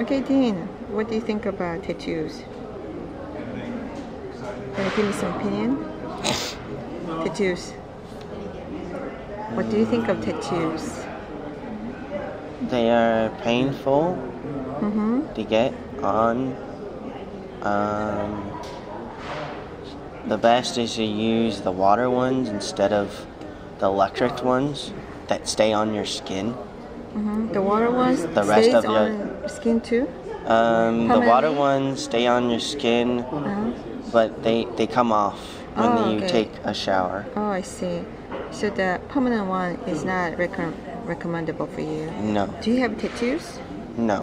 Okay, Dean, what do you think about tattoos? Can you give me some opinion? Tattoos. What do you think of tattoos? They are painful to get on. The best is to use the water ones instead of the electric ones that stay on your skin. The water ones The rest stays of your on skin too? the water ones stay on your skin, but they come off when you take a shower. Oh, I see. So the permanent one is not recommendable for you? No. Do you have tattoos? No.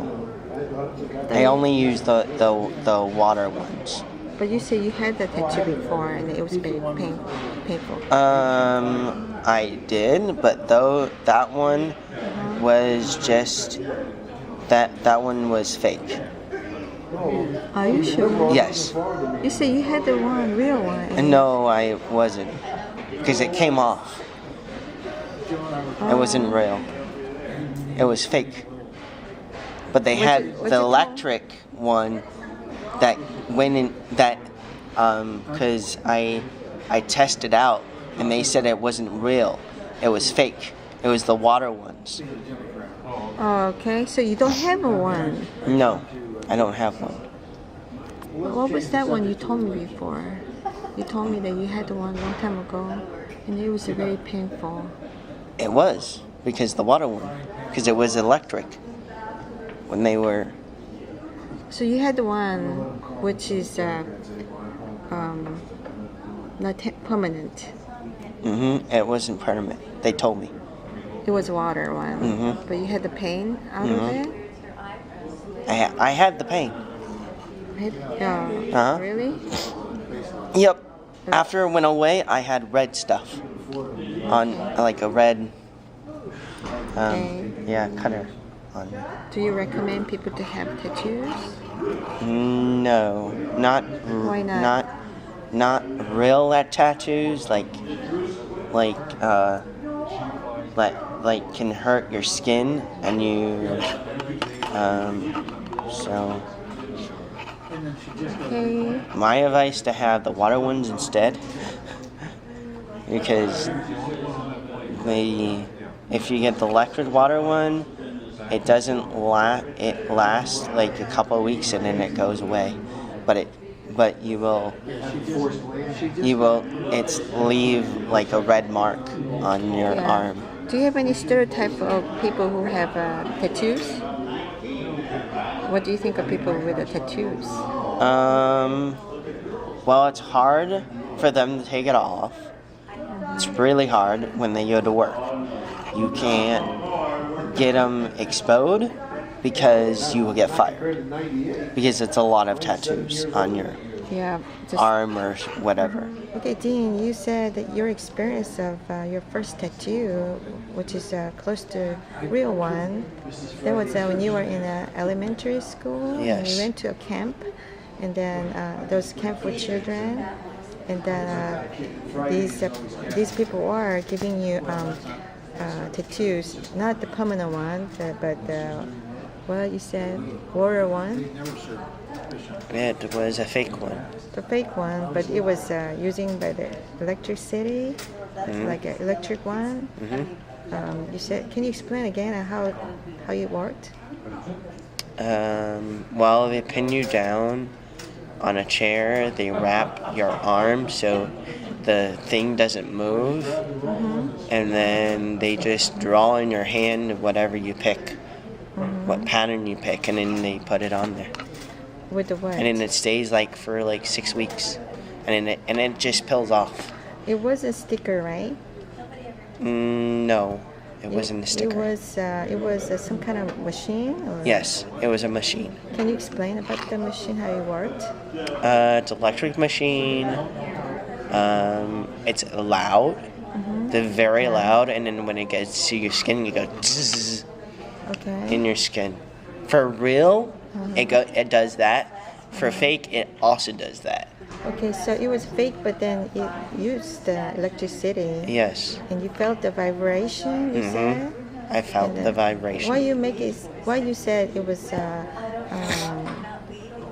I only use the water ones. But you say you had the tattoo before and it was very painful. I did, but that one was just that one was fake. Are you sure? Yes. You say you had the real one. No, I wasn't, because it came off. It wasn't real. It was fake. But they had the electric one that went in that because I tested out and they said it wasn't real. It was fake. It was the water ones. Oh, okay. So you don't have a one? No, I don't have one. What was that one you told me before? You told me that you had one long time ago and it was very painful. It was, because the water one. Because it was electric. When they were... So you had the one which is not permanent. It wasn't permanent. They told me. It was water one. But you had the pain out of it? I had the pain. Really? Yep. After it went away, I had red stuff on, like a red, cutter on. Do you recommend people to have tattoos? No, not. Why not? Not real tattoos, like can hurt your skin, and you, so. Okay. My advice to have the water ones instead, because if you get the electric water one, it doesn't it lasts like a couple of weeks and then it goes away, but you will leave like a red mark on your arm. Do you have any stereotype of people who have tattoos? What do you think of people with the tattoos? Well, it's hard for them to take it off. It's really hard when they go to work. You can't get them exposed because you will get fired. Because it's a lot of tattoos on your arm or whatever. Okay, Dean, you said that your experience of your first tattoo, which is close to real one, that was when you were in elementary school. Yes. And you went to a camp, and then there was camp for children, and then these people are giving you tattoos, not the permanent one, but what you said, water one. It was a fake one. The fake one, but it was using by the electricity, like an electric one. You said, can you explain again how it worked? Well, they pin you down on a chair. They wrap your arm so the thing doesn't move, and then they just draw in your hand whatever you pick, what pattern you pick, and then they put it on there. With the what? And then it stays for 6 weeks, and then it just peels off. It was a sticker, right? No, it wasn't a sticker. It was some kind of machine? Or? Yes, it was a machine. Can you explain about the machine, how it worked? It's an electric machine. It's loud. They're very loud, and then when it gets to your skin, you go zzz in your skin. For real, it does that. For fake, it also does that. Okay, so it was fake, but then it used electricity. Yes. And you felt the vibration, you said? I felt the vibration. Why you said it was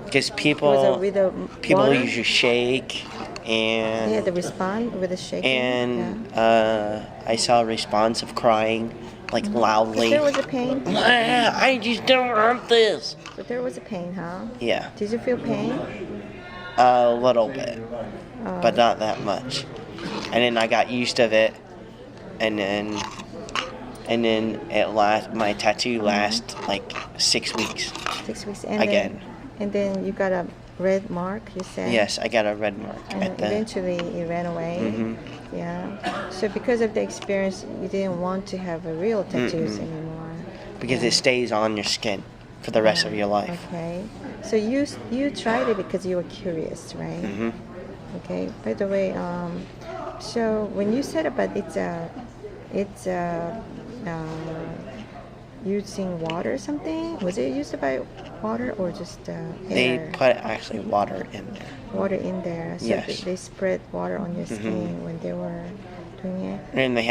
Because Was people it with the people water? usually shake, They had and to respond with the shaking. I saw a response of crying, like loudly. There was a pain. I just don't want this. But there was a pain, huh? Yeah, Did you feel pain? a little bit, but not that much. And then I got used to it, and then my tattoo lasts like 6 weeks. 6 weeks. And Again. Then you got a red mark, you said? Yes, I got a red mark And at the. eventually it ran away. Mhm. Yeah. So because of the experience, you didn't want to have a real tattoos anymore. Because it stays on your skin for the rest of your life. Okay. So you tried it because you were curious, right? Hmm. Okay. By the way, so when you said about it's using water or something, was it used by water or just They air? put actually water in there. Water in there. So Yes. they spread water on your skin when they were doing it. And they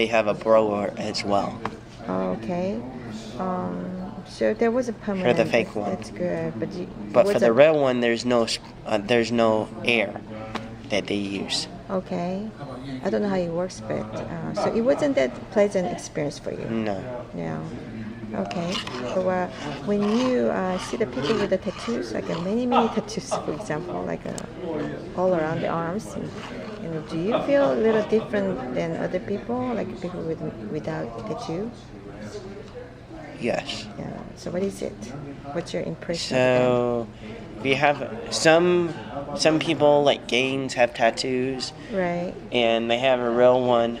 have a blower as well. Oh, okay. So there was a permanent. For the fake one. That's good, but But for was the a- real one, there's no air that they use. Okay. I don't know how it works, but so it wasn't that pleasant experience for you. No. Yeah. Okay. So when you see the people with the tattoos, like many tattoos, for example, like all around the arms, and do you feel a little different than other people, like people without tattoo? Yes. Yeah. So what is it? What's your impression? of them? So we have some people like Gaines have tattoos, Right. and they have a real one,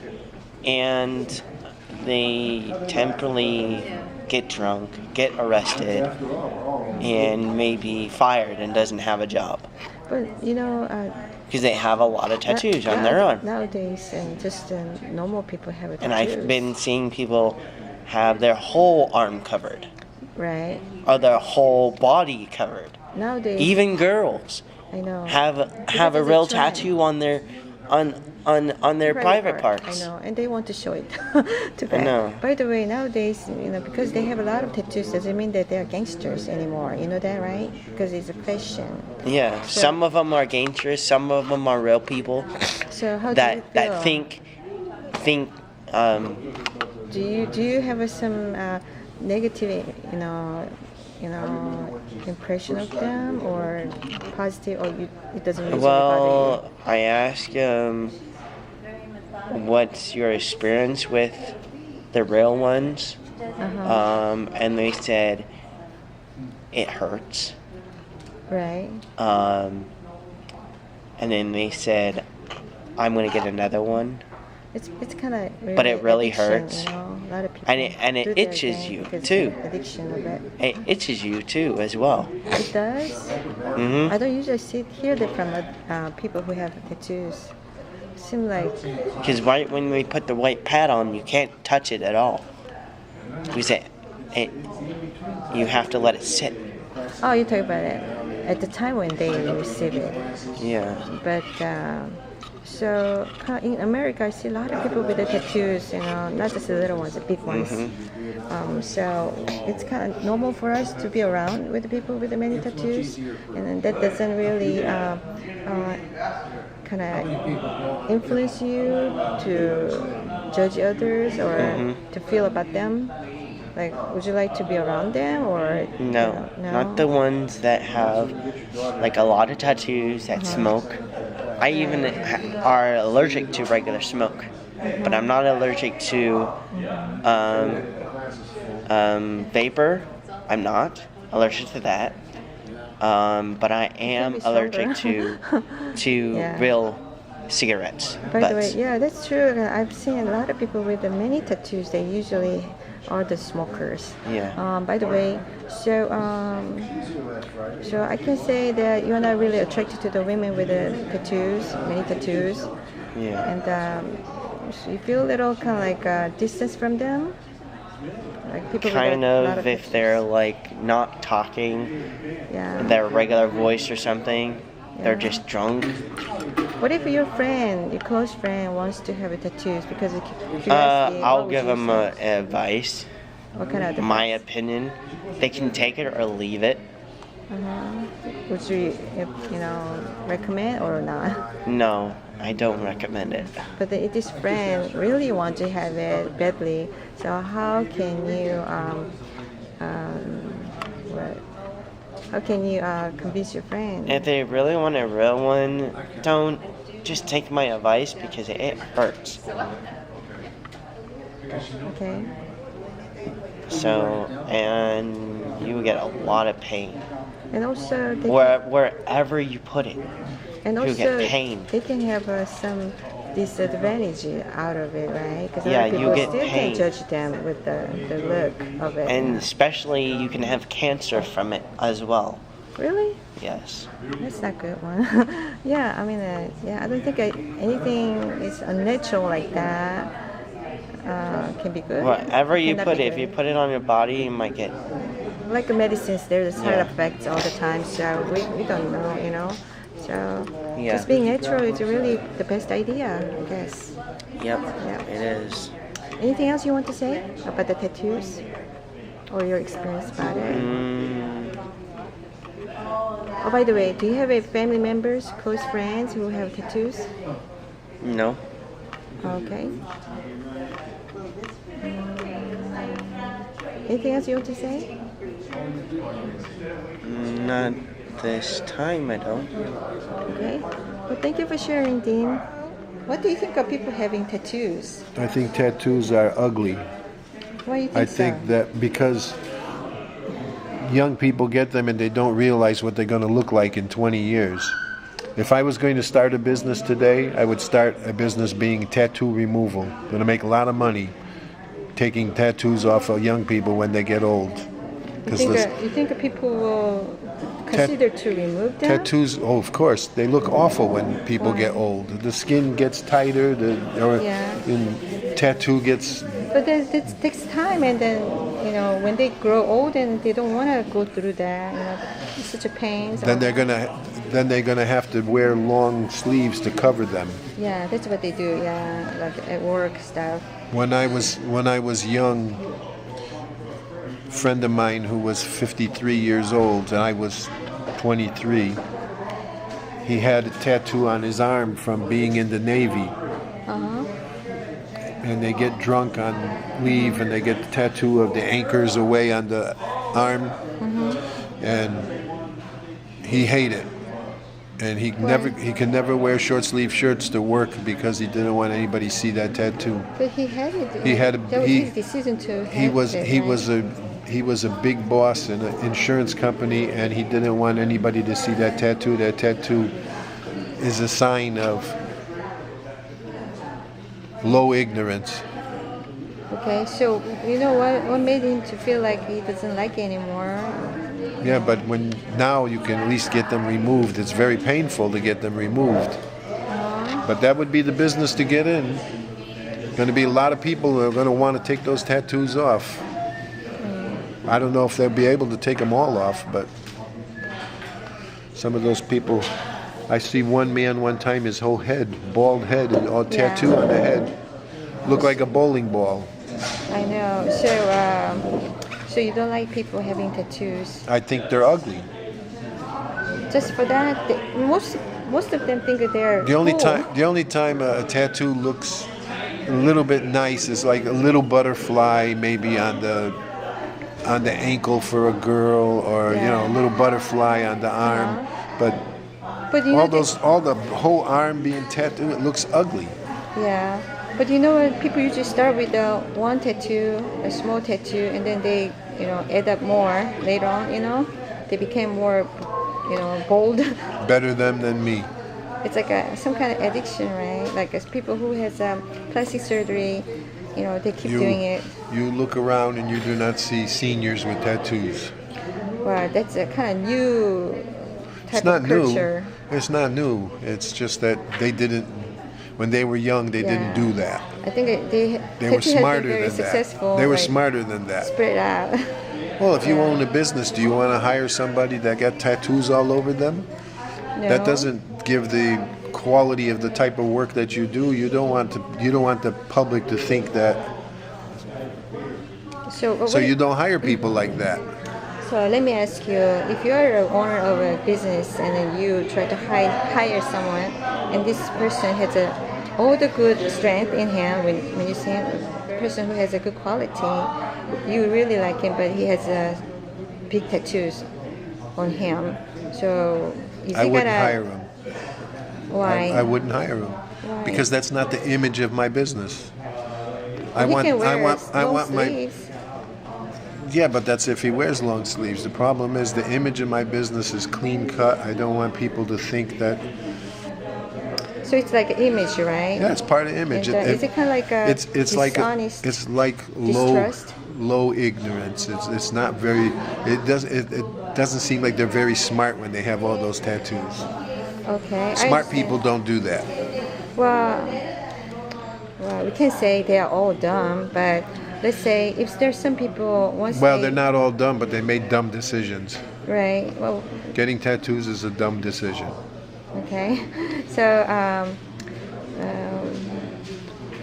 and they temporarily get drunk, get arrested, and maybe fired and doesn't have a job But you know, because they have a lot of tattoos on their arm. nowadays, and just normal people have a tattoos. And I've been seeing people have their whole arm covered right or their whole body covered. nowadays. Even girls I know have Because a it's real trend. tattoo on their private part. parts. I know, and they want to show it. Too bad. know. By the way, nowadays, because they have a lot of tattoos, doesn't mean that they are gangsters anymore. You know that, right? Because it's a fashion. Yeah, some of them are gangsters, some of them are real people So how do you feel? that think Do you have some negative, impression of them, or positive, or it doesn't really bother well, I asked what's your experience with the real ones? you? Uh-huh. And they said it hurts. Right. And then they said I'm gonna get another one. It's kind of really But it really addiction, hurts. You know? A lot of people And it do that itches thing you, because too. of the addiction of it. It itches you too as well. It does. Hmm. I don't usually hear that from people who have tattoos. Seem like Because right when we put the white pad on, you can't touch it at all. Because you have to let it sit. oh, you talk about it at the time when they receive it. Yeah. But so in America, I see a lot of people with the tattoos. Not just the little ones, the big ones. So it's kind of normal for us to be around with the people with the many tattoos, and then that doesn't really kind of influence you to judge others or to feel about them. Like, would you like to be around them or No, no? not the ones that have like a lot of tattoos that smoke. I even are allergic to regular smoke, but I'm not allergic to vapor. I'm not allergic to that. But I am be allergic stronger. to Yeah. real cigarettes. By the way, butts. yeah, that's true. I've seen a lot of people with the many tattoos. They usually are the smokers. Yeah. By the way, so I can say that you're not really attracted to the women with the tattoos, many tattoos, Yeah. and so you feel a little kind of like distance from them, like people Kind with a lot of of if tattoos. they're like not talking, Yeah. their regular voice or something. They're Yeah. just drunk. What if your friend, your close friend, wants to have a tattoos because of curiosity? what I'll would give you them say? advice. What kind of advice? My opinion, they can take it or leave it. Would you, recommend or not? No, I don't recommend it. But this friend really wants to have it badly. So how can you, how can you convince your friend? If they really want a real one, don't just take my advice because it hurts. Okay. So, and you get a lot of pain. And also, Wherever you put it, and you also get pain. they can have some disadvantage out of it, right? Because Yeah, other you people get still pain. can judge them with the look of it. And especially you can have cancer from it as well. Really? Yes. That's not a good one. Yeah, I mean, I don't think anything is unnatural like that can be good. Whatever you Cannot put be it, if you good. put it on your body, you might get. Like the medicines, there's side Yeah. effects all the time, so we don't know. So Yeah. just being natural is really the best idea, I guess. Yep, Yeah. it is. Anything else you want to say about the tattoos or your experience about it? Oh, by the way, do you have a family members, close friends who have tattoos? No. Okay. Anything else you want to say? Not this time, I don't. Okay. Well, thank you for sharing, Dean. What do you think of people having tattoos? I think tattoos are ugly. Why do you think I think so? that because young people get them and they don't realize what they're going to look like in 20 years. If I was going to start a business today, I would start a business being tattoo removal. Going to make a lot of money taking tattoos off of young people when they get old. You think people will consider to remove them? Tattoos, oh, of course, they look awful when people get old. The skin gets tighter, tattoo gets. But it takes time, and then when they grow old and they don't want to go through that, it's such a pain. So, Then they're gonna have to wear long sleeves to cover them. yeah, that's what they do. Yeah, like at work stuff. When I was young, a friend of mine who was 53 years old and I was 23, he had a tattoo on his arm from being in the Navy. And they get drunk on leave and they get the tattoo of the anchors away on the arm. And he hated it. And he could never wear short sleeve shirts to work because he didn't want anybody to see that tattoo. But he had it. That was his decision to have he was a big boss in an insurance company, and he didn't want anybody to see that tattoo. That tattoo is a sign of low ignorance. Okay, so what made him to feel like he doesn't like it anymore? Yeah, but now you can at least get them removed. It's very painful to get them removed. But that would be the business to get in. Going to be a lot of people who are going to want to take those tattoos off. I don't know if they'll be able to take them all off, but some of those people, I see one man one time, his whole head, bald head, and all tattoo on the head, looked like a bowling ball. I know. So you don't like people having tattoos? I think they're ugly. Just for that, most of them think that they're The only cool. time a tattoo looks a little bit nice is like a little butterfly, maybe on the ankle for a girl, or a little butterfly on the arm. But all the whole arm being tattooed, it looks ugly. Yeah, but people usually start with one tattoo, a small tattoo, and then they add up more later on. They became more bold. Better them than me. It's like some kind of addiction, right? Like as people who has plastic surgery, they keep doing it. You look around and you do not see seniors with tattoos. Well, that's a kind of new type It's not of new. culture. It's not new. It's just that they didn't, when they were young, they didn't do that. I think they They were smarter very than successful. that. They were like, smarter than that. Spread out. Well, if you own a business, do you want to hire somebody that got tattoos all over them? No. That doesn't give the quality of the type of work that you do. You don't want the public to think that So you don't hire people like that. So let me ask you, if you are an owner of a business and then you try to hire someone, and this person has all the good strength in him, when you see a person who has a good quality, you really like him, but he has big tattoos on him. So is I he wouldn't gonna? hire him. Why? I wouldn't hire him because that's not the image of my business. He can wear long my. sleeves. Yeah, but that's if he wears long sleeves. The problem is the image of my business is clean cut. I don't want people to think that. So it's like an image, right? Yeah, it's part of image. And, is it kind of like a it's dishonest it's like distrust? low ignorance. It's not very. It doesn't seem like they're very smart when they have all those tattoos. Okay. Smart people don't do that. Well, we can't say they are all dumb, but let's say if there's some people They're not all dumb, but they made dumb decisions. Right. Well. Getting tattoos is a dumb decision. Okay. So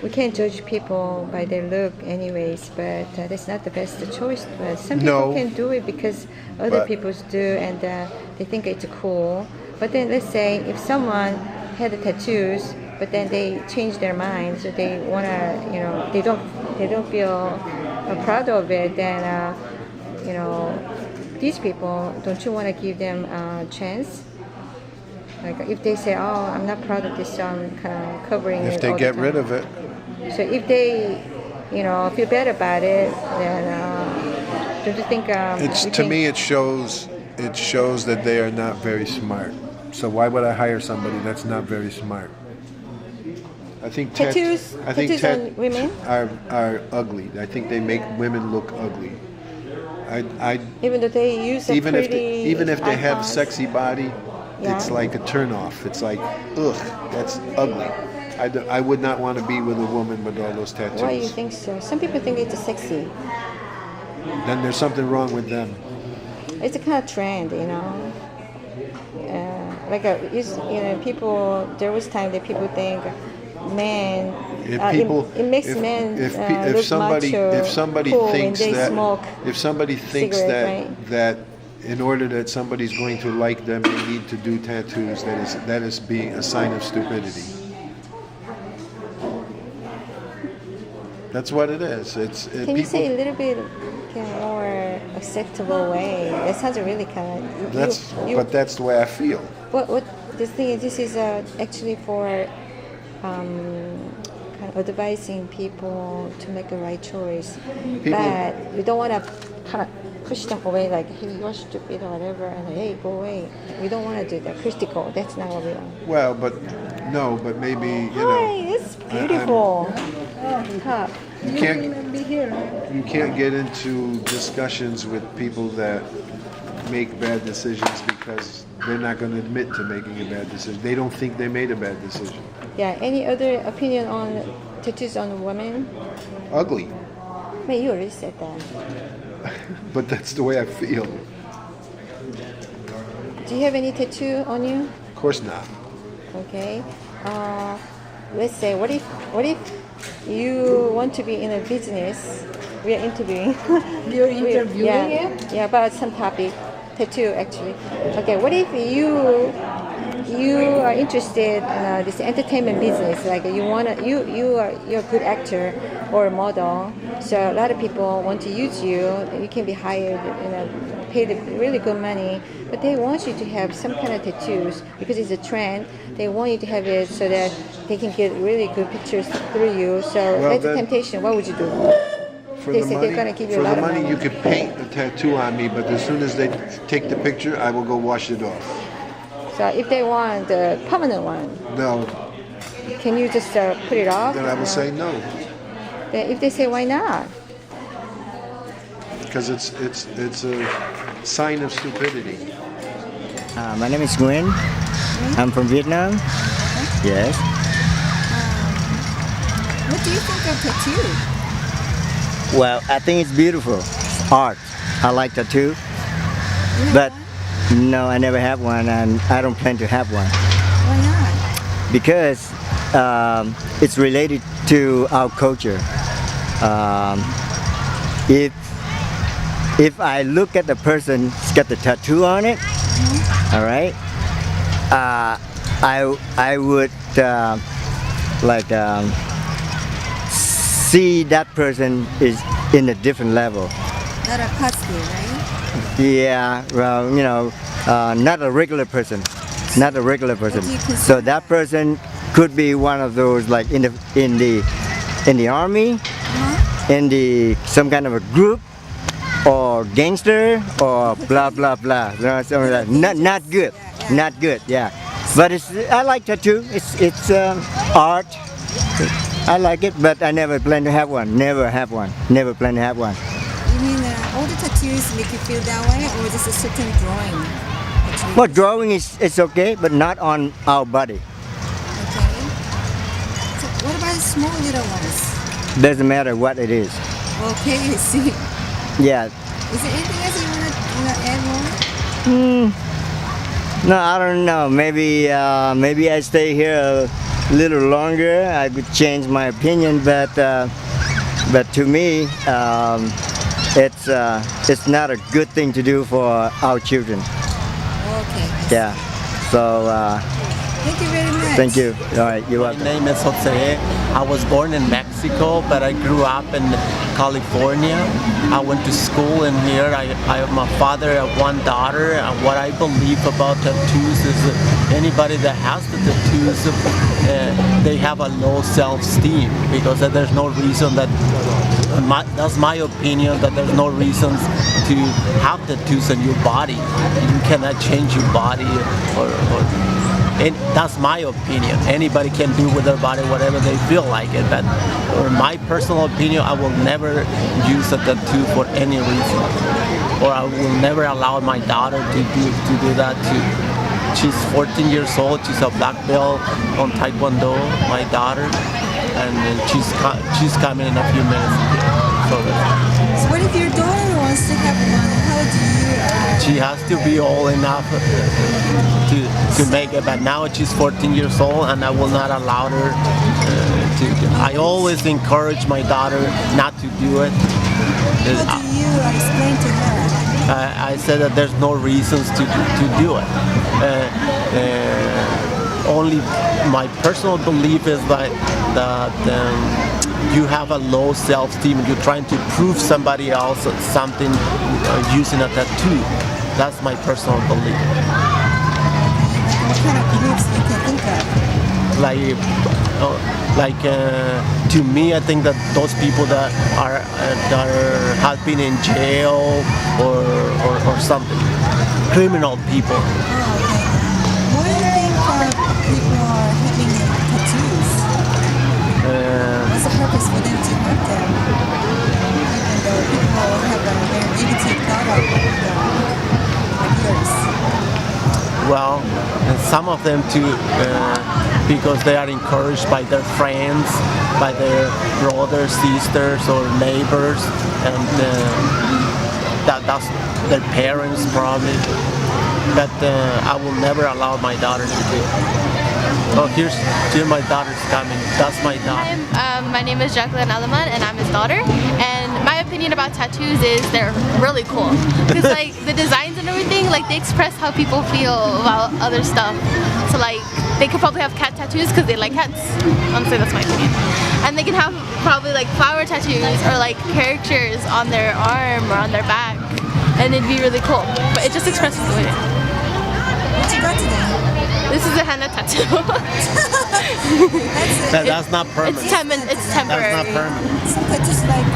we can't judge people by their look, anyways. But that's not the best choice. But some people can do it because other people do, and they think it's cool. But then let's say if someone had the tattoos, but then they change their mind, so they wanna, they don't feel proud of it. Then, these people, don't you want to give them a chance? Like if they say, "Oh, I'm not proud of this, so I'm kind of covering it." If they get rid of it. So if they, feel bad about it, then don't you think? Me, it shows that they are not very smart. So why would I hire somebody that's not very smart? I think tattoos on women are ugly. I think they make women look ugly. Even though they use even if they have a icons. sexy body, it's like a turnoff. It's like, ugh, that's ugly. I would not want to be with a woman with all those tattoos. Why do you think so? Some people think it's sexy. Then there's something wrong with them. It's a kind of trend, people. There was time that people think men. It makes men look macho, if somebody cool thinks when they that smoke if somebody thinks cigarette, that in order that somebody's going to like them, they need to do tattoos. That is being a sign of stupidity. That's what it is. Can you say a little bit more acceptable way? That sounds really kind of. But that's the way I feel. What the thing is, this is actually for kind of advising people to make the right choice. But we don't want to kind of push them away, like, hey, you're stupid or whatever, and hey, go away. We don't want to do that. Critical. That's not what we want. Well, but maybe Hi, it's beautiful. You can't get into discussions with people that make bad decisions because they're not going to admit to making a bad decision. They don't think they made a bad decision. Yeah. Any other opinion on tattoos on women? Ugly. Man, you already said that. But that's the way I feel. Do you have any tattoo on you? Of course not. Okay. Let's say, what if you want to be in a business? We are interviewing. You're interviewing him? Yeah, about some topic, tattoo actually. Okay, what if you are interested in this entertainment business? Like you're a good actor or a model, so a lot of people want to use you. You can be hired, paid really good money, but they want you to have some kind of tattoos because it's a trend. They want you to have it so that they can get really good pictures through you. So that's a temptation. What would you do? They say they're going to give you a lot of money. You could paint a tattoo on me, but as soon as they take the picture, I will go wash it off. So if they want the permanent one, No. can you just put it off? Then I will say no. Then if they say why not? Because it's a sign of stupidity. My name is Nguyen. I'm from Vietnam. Yes. What do you think of tattoo? Well, I think it's beautiful. Art. I like tattoo. But no, I never have one, and I don't plan to have one. Why not? Because it's related to our culture. If if I look at the person who's got the tattoo on it, all right, I would like see that person is in a different level. Not a cosplay, right? Yeah, well, you know, not a regular person, not a regular person. What do you consider So that person could be one of those like in the army, in the some kind of a group, or gangster, or blah blah blah. You know, something like that. Not good, not good. Yeah, but I like tattoo. It's art. I like it, but I never plan to have one. Never have one. Never plan to have one. You mean all the tattoos make you feel that way, or just a certain drawing? Actually? Well, drawing is okay, but not on our body. Okay. So what about the small little ones? Doesn't matter what it is. Okay, I see. Yeah. Is there anything else you wanna add more? No, I don't know. Maybe I stay here a little longer. I could change my opinion, but to me, it's not a good thing to do for our children. Okay. Yeah. So Thank you very much. thank you. All right, you're My welcome. name is Jose. I was born in Mexico, but I grew up in California. I went to school in here. I have my father and one daughter. And what I believe about tattoos is that anybody that has the tattoos, they have a low self-esteem because there's no reason that. That's my opinion, that there's no reasons to have tattoos on your body. You cannot change your body and that's my opinion. Anybody can do with their body whatever they feel like it. But for my personal opinion, I will never use a tattoo for any reason. Or I will never allow my daughter to do that too. She's 14 years old. She's a black belt on Taekwondo, my daughter. And she's coming in a few minutes. So what if your daughter wants to have one? How do you? She has to be old enough to make it, but now she's 14 years old and I will not allow her to. I always encourage my daughter not to do it. How do you explain to her? I said that there's no reasons to do it. Only my personal belief is that you have a low self-esteem and you're trying to prove somebody else something using a tattoo. That's my personal belief. What kind of groups you can think of? To me, I think that those people that have been in jail or something, criminal people. What do you think people are having tattoos? What's the purpose for them to have them? Even though people have a very negative thought of yours. Well, and some of them too, because they are encouraged by their friends, by their brothers, sisters, or neighbors, and that's their parents probably. But I will never allow my daughter to do it. Oh, here my daughter's coming. That's my daughter. My name is Jacqueline Alaman and I'm his daughter. And my opinion about tattoos is they're really cool. Because like the designs and everything, like they express how people feel about other stuff. So like they could probably have cat tattoos because they like cats. Honestly, that's my opinion. And they can have probably like flower tattoos or like characters on their arm or on their back. And it'd be really cool. But it just expresses the way. What you got today? This is a henna tattoo. That's not permanent. It's temporary. That's not permanent. Some tattoos like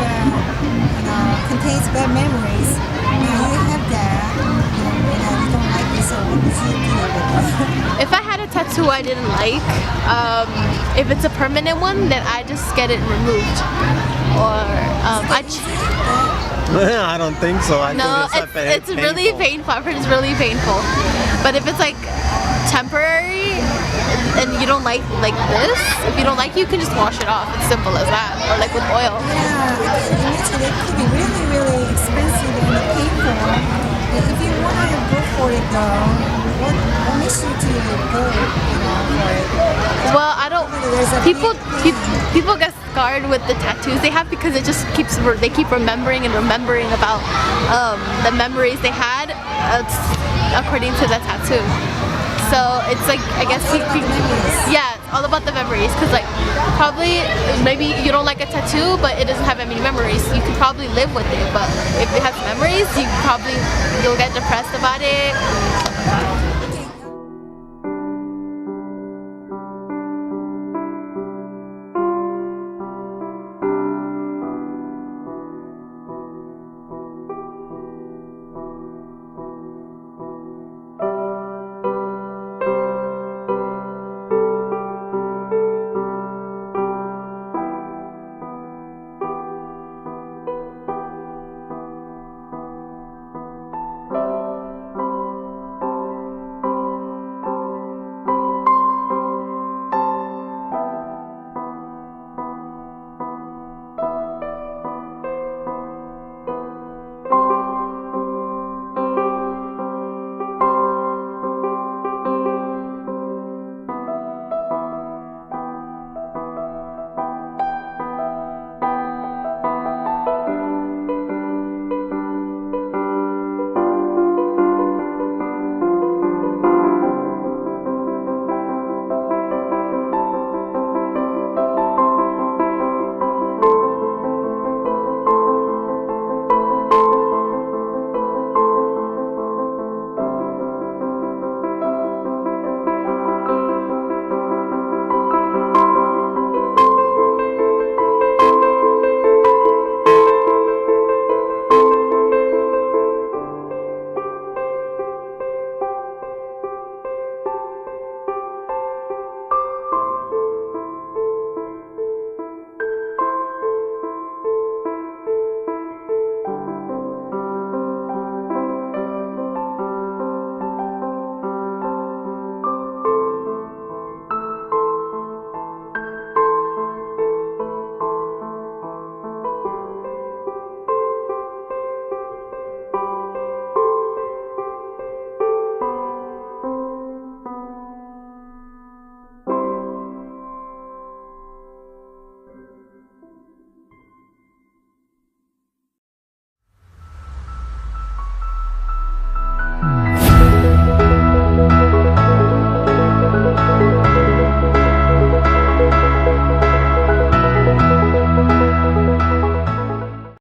contains bad memories. You have that, you don't like it, so what would you do with it? If I had a tattoo I didn't like, if it's a permanent one, then I just get it removed. Or I don't think so. I no, think it's really painful. I've heard it's really painful. But if it's like temporary and you don't like this, if you don't like it, you can just wash it off. It's simple as that. Or like with oil. Yeah, imagine it could be really, really expensive and painful. If you want to go for it though, what makes you to go for it? Well, I don't. People guard with the tattoos they have because it just they keep remembering and remembering about the memories they had according to the tattoo. So it's like, I guess yeah, it's all about the memories, because like probably maybe you don't like a tattoo but it doesn't have any memories, you could probably live with it, but if it has memories you'll get depressed about it.